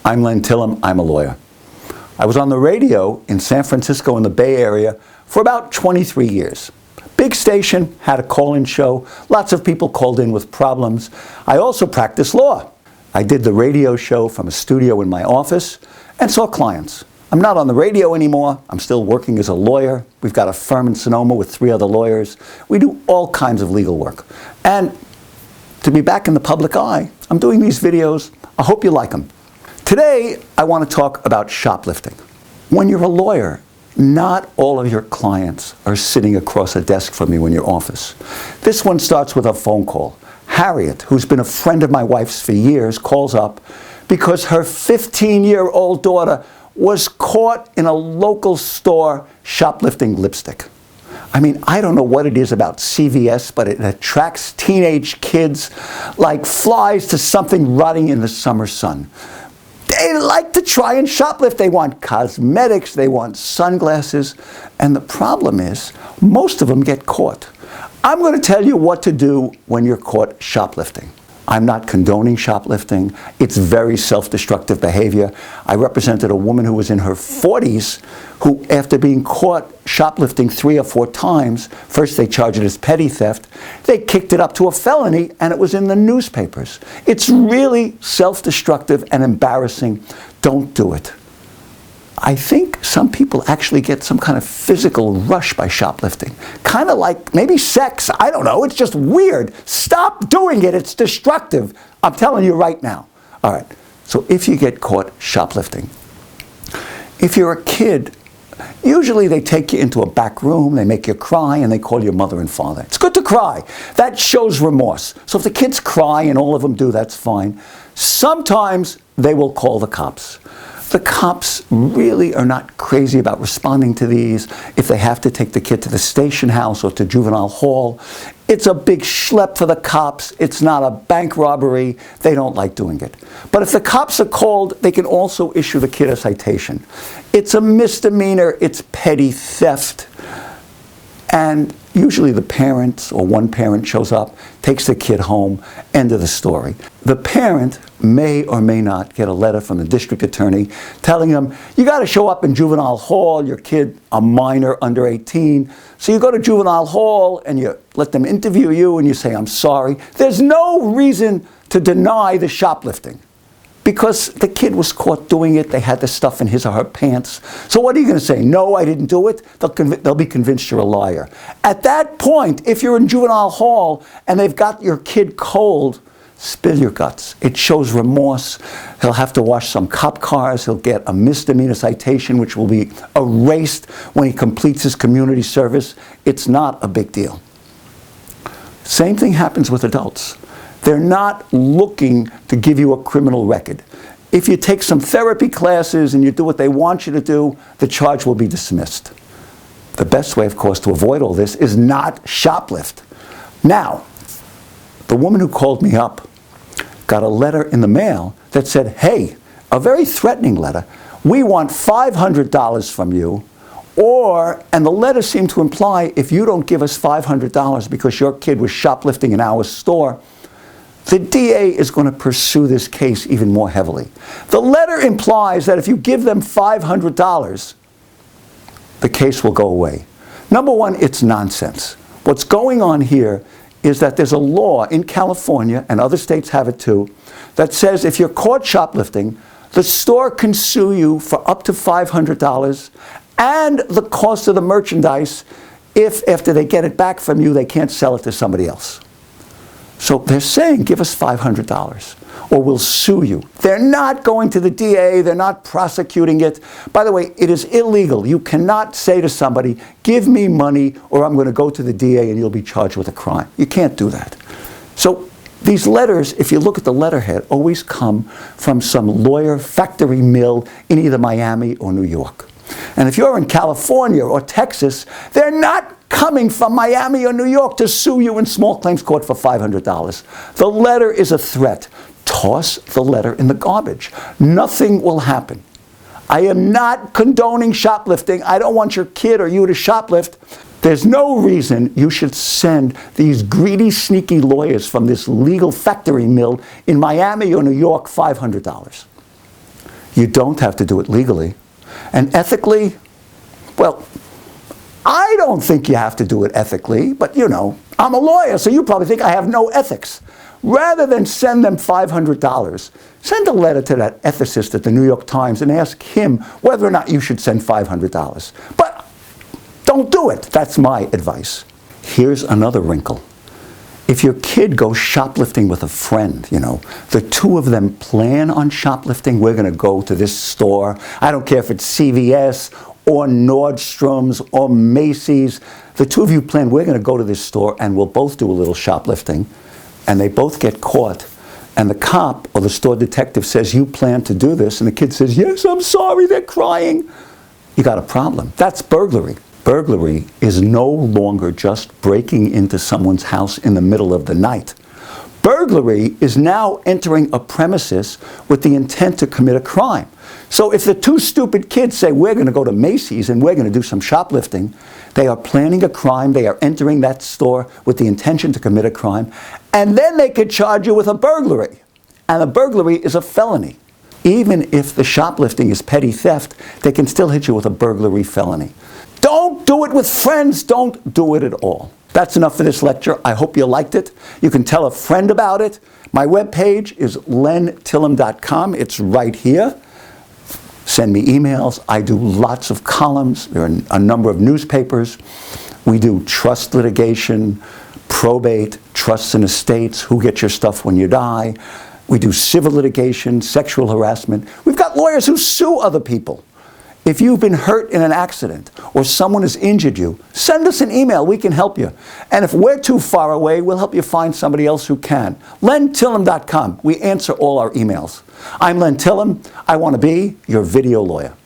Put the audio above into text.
I'm Tillem, I'm a lawyer. I was on the radio in San Francisco in the Bay Area for about 23 years. Big station, had a call-in show, lots of people called in with problems. I also practiced law. I did the radio show from a studio in my office and saw clients. I'm not on the radio anymore, I'm still working as a lawyer. We've got a firm in Sonoma with 3 other lawyers. We do all kinds of legal work. And to be back in the public eye, I'm doing these videos. I hope you like them. Today, I want to talk about shoplifting. When you're a lawyer, not all of your clients are sitting across a desk from you in your office. This one starts with a phone call. Harriet, who's been a friend of my wife's for years, calls up because her 15-year-old daughter was caught in a local store shoplifting lipstick. I mean, I don't know what it is about CVS, but it attracts teenage kids like flies to something rotting in the summer sun. They like to try and shoplift. They want cosmetics, they want sunglasses, and the problem is, most of them get caught. I'm going to tell you what to do when you're caught shoplifting. I'm not condoning shoplifting. It's very self-destructive behavior. I represented a woman who was in her 40s who, after being caught shoplifting 3 or 4 times, first they charged it as petty theft, they kicked it up to a felony, and it was in the newspapers. It's really self-destructive and embarrassing. Don't do it. I think some people actually get some kind of physical rush by shoplifting. Kind of like maybe sex, I don't know, it's just weird. Stop doing it, it's destructive. I'm telling you right now. All right, so if you get caught shoplifting, if you're a kid, usually they take you into a back room, they make you cry, and they call your mother and father. It's good to cry. That shows remorse. So if the kids cry, and all of them do, that's fine. Sometimes they will call the cops. The cops really are not crazy about responding to these. If they have to take the kid to the station house or to juvenile hall, it's a big schlep for the cops. It's not a bank robbery. They don't like doing it. But if the cops are called, they can also issue the kid a citation. It's a misdemeanor. It's petty theft. And usually the parents or one parent shows up, takes the kid home, end of the story. The parent may or may not get a letter from the district attorney telling them, you got to show up in juvenile hall, your kid, a minor under 18. So you go to juvenile hall and you let them interview you and you say, I'm sorry. There's no reason to deny the shoplifting, because the kid was caught doing it. They had the stuff in his or her pants. So what are you going to say? No, I didn't do it? They'll be convinced you're a liar. At that point, if you're in juvenile hall and they've got your kid cold, spill your guts. It shows remorse. He'll have to wash some cop cars. He'll get a misdemeanor citation, which will be erased when he completes his community service. It's not a big deal. Same thing happens with adults. They're not looking to give you a criminal record. If you take some therapy classes and you do what they want you to do, the charge will be dismissed. The best way, of course, to avoid all this is not shoplift. Now, the woman who called me up got a letter in the mail that said, hey, a very threatening letter, we want $500 from you, and the letter seemed to imply if you don't give us $500 because your kid was shoplifting in our store, the DA is going to pursue this case even more heavily. The letter implies that if you give them $500, the case will go away. Number one, it's nonsense. What's going on here is that there's a law in California, and other states have it too, that says if you're caught shoplifting, the store can sue you for up to $500 and the cost of the merchandise if, after they get it back from you, they can't sell it to somebody else. So they're saying, give us $500 or we'll sue you. They're not going to the DA, they're not prosecuting it. By the way, it is illegal. You cannot say to somebody, give me money or I'm going to go to the DA and you'll be charged with a crime. You can't do that. So these letters, if you look at the letterhead, always come from some lawyer factory mill in either Miami or New York. And if you're in California or Texas, they're not coming from Miami or New York to sue you in small claims court for $500. The letter is a threat. Toss the letter in the garbage. Nothing will happen. I am not condoning shoplifting. I don't want your kid or you to shoplift. There's no reason you should send these greedy, sneaky lawyers from this legal factory mill in Miami or New York $500. You don't have to do it legally. And ethically, well, I don't think you have to do it ethically, but you know, I'm a lawyer, so you probably think I have no ethics. Rather than send them $500, send a letter to that ethicist at the New York Times and ask him whether or not you should send $500. But don't do it. That's my advice. Here's another wrinkle. If your kid goes shoplifting with a friend, you know, the two of them plan on shoplifting, we're going to go to this store. I don't care if it's CVS or Nordstrom's or Macy's. The two of you plan, we're going to go to this store and we'll both do a little shoplifting. And they both get caught. And the cop or the store detective says, you plan to do this. And the kid says, yes, I'm sorry, they're crying. You got a problem. That's burglary. Burglary is no longer just breaking into someone's house in the middle of the night. Burglary is now entering a premises with the intent to commit a crime. So if the two stupid kids say, we're going to go to Macy's and we're going to do some shoplifting, they are planning a crime, they are entering that store with the intention to commit a crime, and then they could charge you with a burglary. And a burglary is a felony. Even if the shoplifting is petty theft, they can still hit you with a burglary felony. Don't do it with friends, don't do it at all. That's enough for this lecture. I hope you liked it. You can tell a friend about it. My webpage is lentillem.com. It's right here. Send me emails. I do lots of columns. There are a number of newspapers. We do trust litigation, probate, trusts and estates, who gets your stuff when you die. We do civil litigation, sexual harassment. We've got lawyers who sue other people. If you've been hurt in an accident or someone has injured you, send us an email. We can help you. And if we're too far away, we'll help you find somebody else who can. lentillem.com. We answer all our emails. I'm Len Tillem. I want to be your video lawyer.